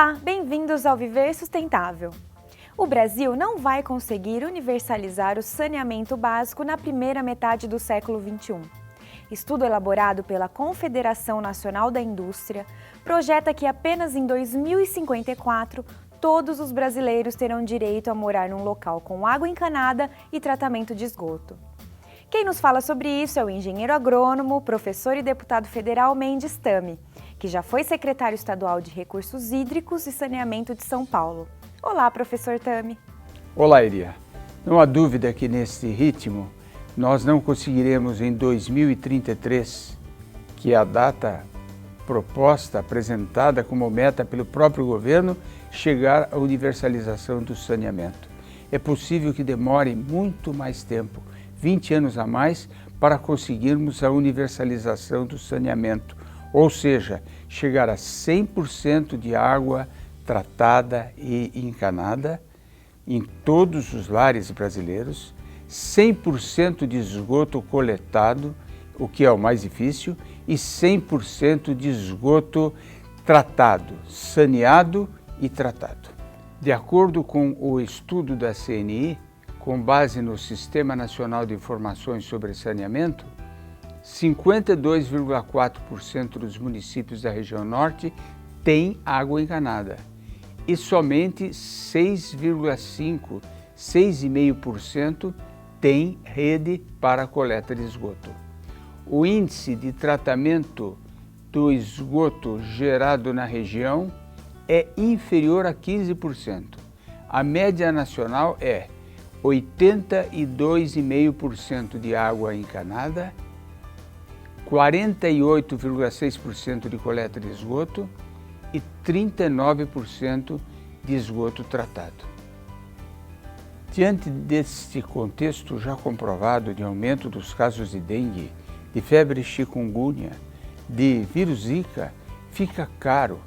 Olá, bem-vindos ao Viver Sustentável. O Brasil não vai conseguir universalizar o saneamento básico na primeira metade do século XXI. Estudo elaborado pela Confederação Nacional da Indústria projeta que apenas em 2054 todos os brasileiros terão direito a morar num local com água encanada e tratamento de esgoto. Quem nos fala sobre isso é o engenheiro agrônomo, professor e deputado federal Mendes Tami, que já foi secretário estadual de Recursos Hídricos e Saneamento de São Paulo. Olá, professor Tami. Olá, Iria. Não há dúvida que neste ritmo nós não conseguiremos em 2033, que é a data proposta, apresentada como meta pelo próprio governo, chegar à universalização do saneamento. É possível que demore muito mais tempo, 20 anos a mais, para conseguirmos a universalização do saneamento, ou seja, chegar a 100% de água tratada e encanada em todos os lares brasileiros, 100% de esgoto coletado, o que é o mais difícil, e 100% de esgoto tratado, saneado e tratado. De acordo com o estudo da CNI, com base no Sistema Nacional de Informações sobre Saneamento, 52,4% dos municípios da região norte têm água encanada e somente 6,5% têm rede para coleta de esgoto. O índice de tratamento do esgoto gerado na região é inferior a 15%. A média nacional é 82,5% de água encanada, 48,6% de coleta de esgoto e 39% de esgoto tratado. Diante deste contexto já comprovado de aumento dos casos de dengue, de febre chikungunya, de vírus Zika, fica caro,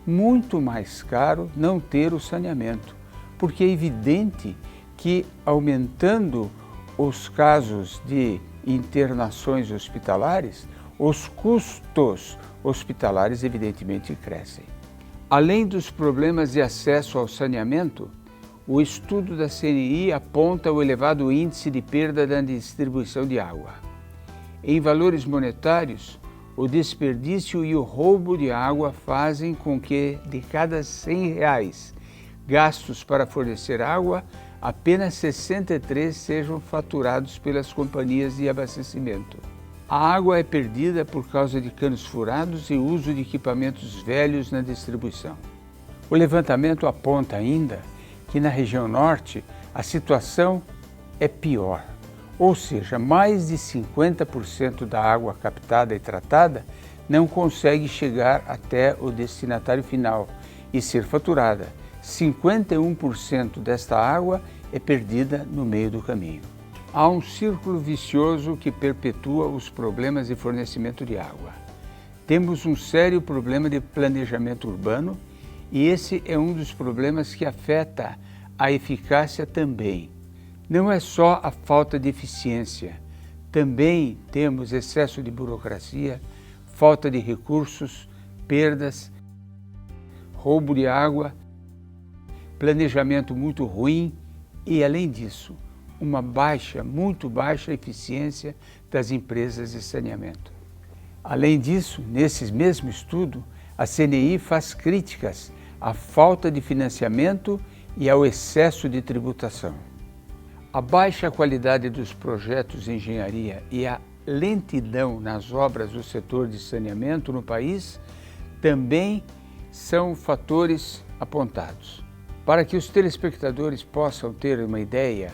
muito mais caro não ter o saneamento, porque é evidente que aumentando os casos de internações hospitalares, os custos hospitalares evidentemente crescem. Além dos problemas de acesso ao saneamento, o estudo da CNI aponta o elevado índice de perda da distribuição de água. Em valores monetários, o desperdício e o roubo de água fazem com que, de cada R$100 gastos para fornecer água, apenas 63 sejam faturados pelas companhias de abastecimento. A água é perdida por causa de canos furados e uso de equipamentos velhos na distribuição. O levantamento aponta ainda que na região norte a situação é pior, ou seja, mais de 50% da água captada e tratada não consegue chegar até o destinatário final e ser faturada. 51% desta água é perdida no meio do caminho. Há um círculo vicioso que perpetua os problemas de fornecimento de água. Temos um sério problema de planejamento urbano e esse é um dos problemas que afeta a eficácia também. Não é só a falta de eficiência, também temos excesso de burocracia, falta de recursos, perdas, roubo de água, planejamento muito ruim e, além disso, uma muito baixa eficiência das empresas de saneamento. Além disso, nesse mesmo estudo, a CNI faz críticas à falta de financiamento e ao excesso de tributação. A baixa qualidade dos projetos de engenharia e a lentidão nas obras do setor de saneamento no país também são fatores apontados. Para que os telespectadores possam ter uma ideia,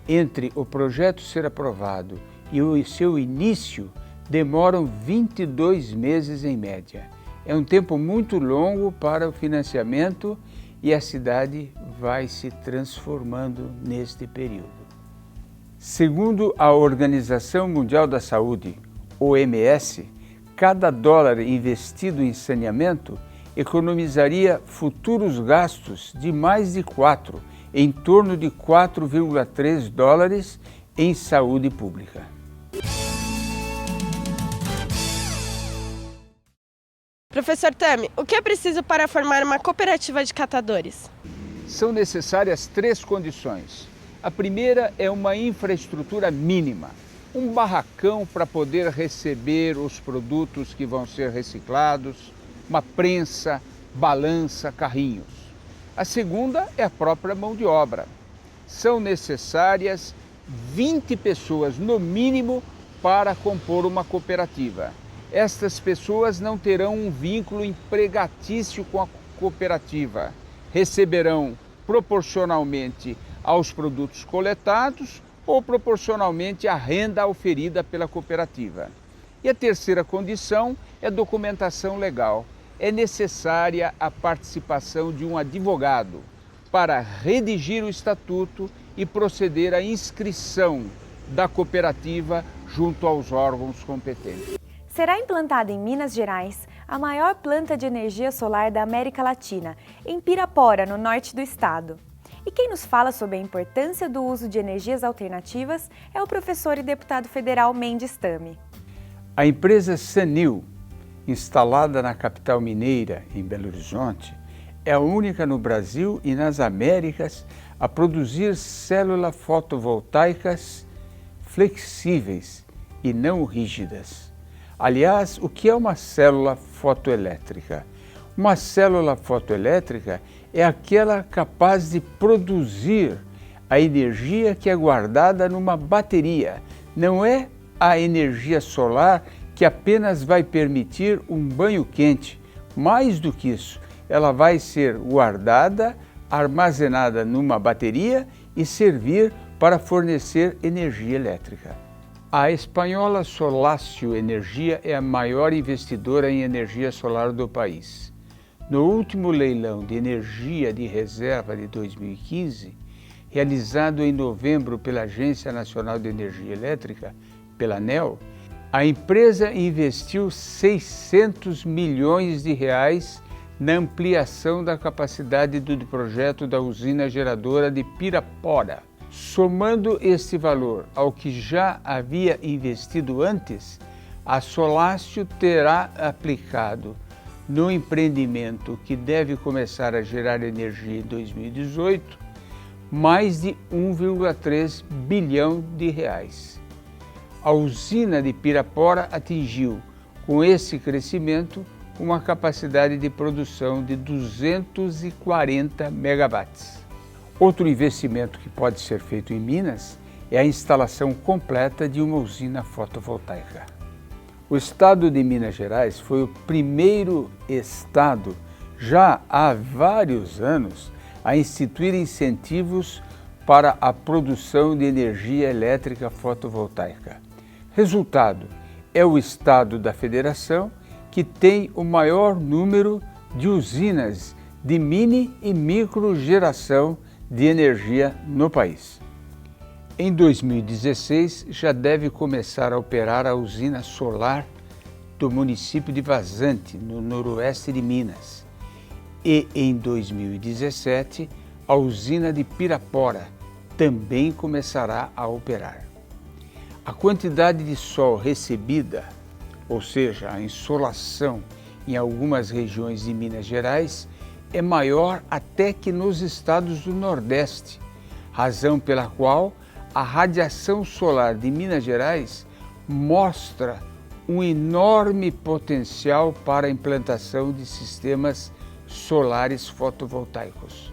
entre o projeto ser aprovado e o seu início, demoram 22 meses em média. É um tempo muito longo para o financiamento e a cidade vai se transformando neste período. Segundo a Organização Mundial da Saúde, OMS, cada dólar investido em saneamento economizaria futuros gastos de mais de 4, em torno de 4,3 dólares em saúde pública. Professor Tami, o que é preciso para formar uma cooperativa de catadores? São necessárias 3 condições. A primeira é uma infraestrutura mínima, um barracão para poder receber os produtos que vão ser reciclados, uma prensa, balança, carrinhos. A segunda é a própria mão de obra. São necessárias 20 pessoas, no mínimo, para compor uma cooperativa. Estas pessoas não terão um vínculo empregatício com a cooperativa. Receberão proporcionalmente aos produtos coletados ou proporcionalmente à renda oferida pela cooperativa. E a terceira condição é documentação legal. É necessária a participação de um advogado para redigir o estatuto e proceder à inscrição da cooperativa junto aos órgãos competentes. Será implantada em Minas Gerais a maior planta de energia solar da América Latina, em Pirapora, no norte do estado. E quem nos fala sobre a importância do uso de energias alternativas é o professor e deputado federal Mendes Tami. A empresa Sanil, instalada na capital mineira, em Belo Horizonte, é a única no Brasil e nas Américas a produzir células fotovoltaicas flexíveis e não rígidas. Aliás, o que é uma célula fotoelétrica? Uma célula fotoelétrica é aquela capaz de produzir a energia que é guardada numa bateria. Não é a energia solar que apenas vai permitir um banho quente. Mais do que isso, ela vai ser guardada, armazenada numa bateria e servir para fornecer energia elétrica. A espanhola Solacio Energia é a maior investidora em energia solar do país. No último leilão de energia de reserva de 2015, realizado em novembro pela Agência Nacional de Energia Elétrica, pela ANEEL, a empresa investiu 600 milhões de reais na ampliação da capacidade do projeto da usina geradora de Pirapora. Somando este valor ao que já havia investido antes, a Solacio terá aplicado no empreendimento que deve começar a gerar energia em 2018, mais de 1,3 bilhão de reais. A usina de Pirapora atingiu, com esse crescimento, uma capacidade de produção de 240 megawatts. Outro investimento que pode ser feito em Minas é a instalação completa de uma usina fotovoltaica. O estado de Minas Gerais foi o primeiro estado, já há vários anos, a instituir incentivos para a produção de energia elétrica fotovoltaica. Resultado, é o estado da federação que tem o maior número de usinas de mini e micro geração de energia no país. Em 2016, já deve começar a operar a usina solar do município de Vazante, no noroeste de Minas. E em 2017, a usina de Pirapora também começará a operar. A quantidade de sol recebida, ou seja, a insolação em algumas regiões de Minas Gerais, é maior até que nos estados do Nordeste, razão pela qual a radiação solar de Minas Gerais mostra um enorme potencial para a implantação de sistemas solares fotovoltaicos.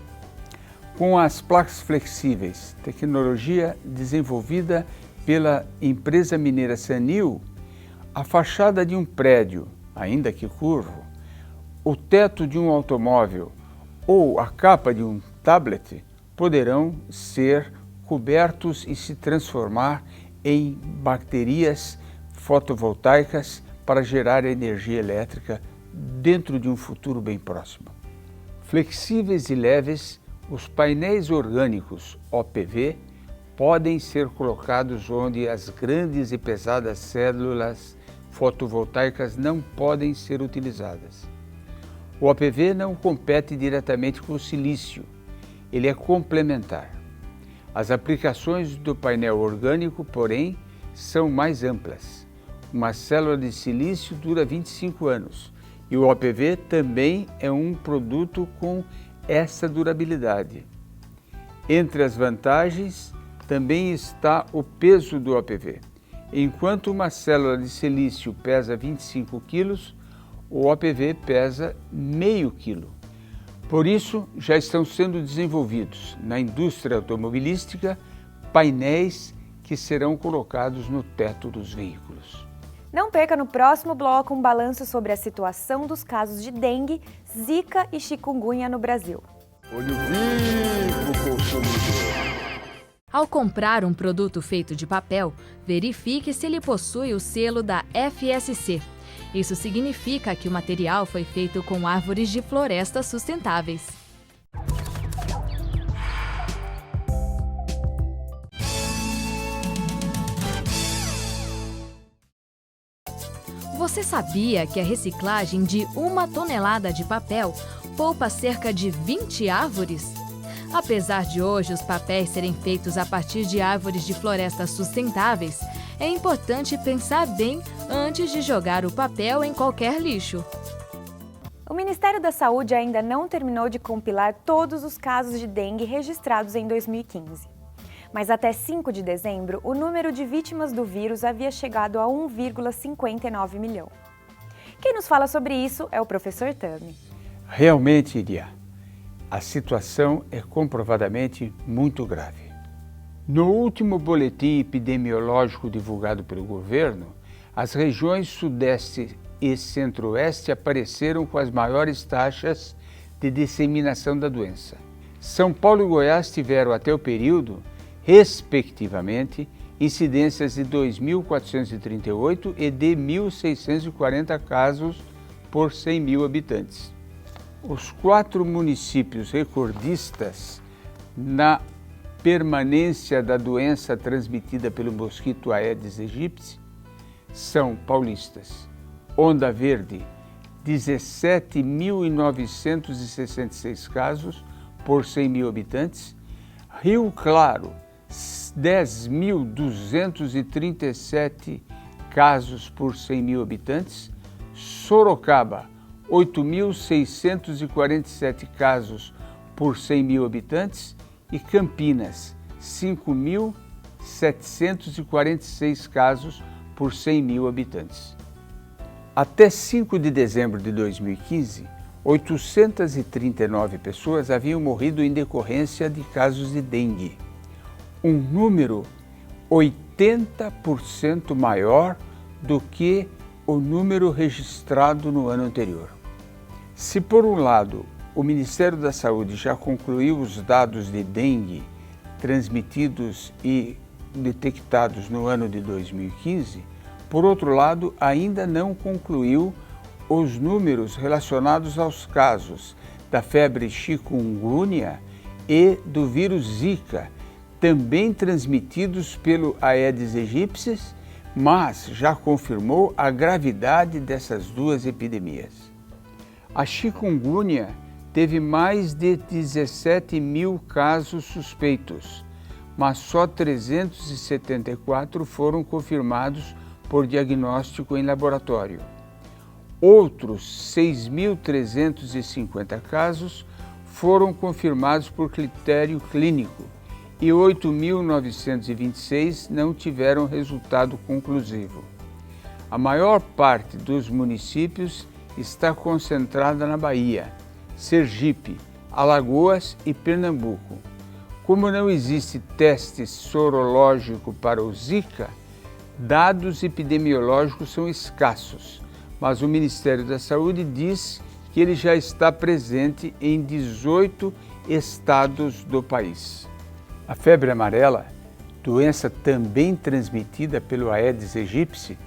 Com as placas flexíveis, tecnologia desenvolvida pela empresa mineira Sanil, a fachada de um prédio, ainda que curvo, o teto de um automóvel ou a capa de um tablet poderão ser cobertos e se transformar em baterias fotovoltaicas para gerar energia elétrica dentro de um futuro bem próximo. Flexíveis e leves, os painéis orgânicos OPV podem ser colocados onde as grandes e pesadas células fotovoltaicas não podem ser utilizadas. O OPV não compete diretamente com o silício, ele é complementar. As aplicações do painel orgânico, porém, são mais amplas. Uma célula de silício dura 25 anos E o OPV também é um produto com essa durabilidade. Entre as vantagens também está o peso do OPV. Enquanto uma célula de silício pesa 25 quilos, o OPV pesa meio quilo. Por isso, já estão sendo desenvolvidos na indústria automobilística painéis que serão colocados no teto dos veículos. Não perca no próximo bloco um balanço sobre a situação dos casos de dengue, zika e chikungunya no Brasil. Olho vivo, consumidor! Ao comprar um produto feito de papel, verifique se ele possui o selo da FSC. Isso significa que o material foi feito com árvores de florestas sustentáveis. Você sabia que a reciclagem de 1 tonelada de papel poupa cerca de 20 árvores? Apesar de hoje os papéis serem feitos a partir de árvores de florestas sustentáveis, é importante pensar bem antes de jogar o papel em qualquer lixo. O Ministério da Saúde ainda não terminou de compilar todos os casos de dengue registrados em 2015. Mas até 5 de dezembro, o número de vítimas do vírus havia chegado a 1,59 milhão. Quem nos fala sobre isso é o professor Tami. Realmente, Iria, a situação é comprovadamente muito grave. No último boletim epidemiológico divulgado pelo governo, as regiões Sudeste e Centro-Oeste apareceram com as maiores taxas de disseminação da doença. São Paulo e Goiás tiveram até o período, respectivamente, incidências de 2.438 e de 1.640 casos por 100 mil habitantes. Os 4 municípios recordistas na permanência da doença transmitida pelo mosquito Aedes aegypti são paulistas. Onda Verde, 17.966 casos por 100 mil habitantes. Rio Claro, 10.237 casos por 100 mil habitantes. Sorocaba, 8.647 casos por 100 mil habitantes. E Campinas, 5.746 casos por 100 mil habitantes. Até 5 de dezembro de 2015, 839 pessoas haviam morrido em decorrência de casos de dengue, um número 80% maior do que o número registrado no ano anterior. Se, por um lado, o Ministério da Saúde já concluiu os dados de dengue transmitidos e detectados no ano de 2015, por outro lado, ainda não concluiu os números relacionados aos casos da febre chikungunya e do vírus Zika, também transmitidos pelo Aedes aegypti, mas já confirmou a gravidade dessas duas epidemias. A chikungunya teve mais de 17 mil casos suspeitos, mas só 374 foram confirmados por diagnóstico em laboratório. Outros 6.350 casos foram confirmados por critério clínico e 8.926 não tiveram resultado conclusivo. A maior parte dos municípios está concentrada na Bahia, Sergipe, Alagoas e Pernambuco. Como não existe teste sorológico para o Zika, dados epidemiológicos são escassos, mas o Ministério da Saúde diz que ele já está presente em 18 estados do país. A febre amarela, doença também transmitida pelo Aedes aegypti,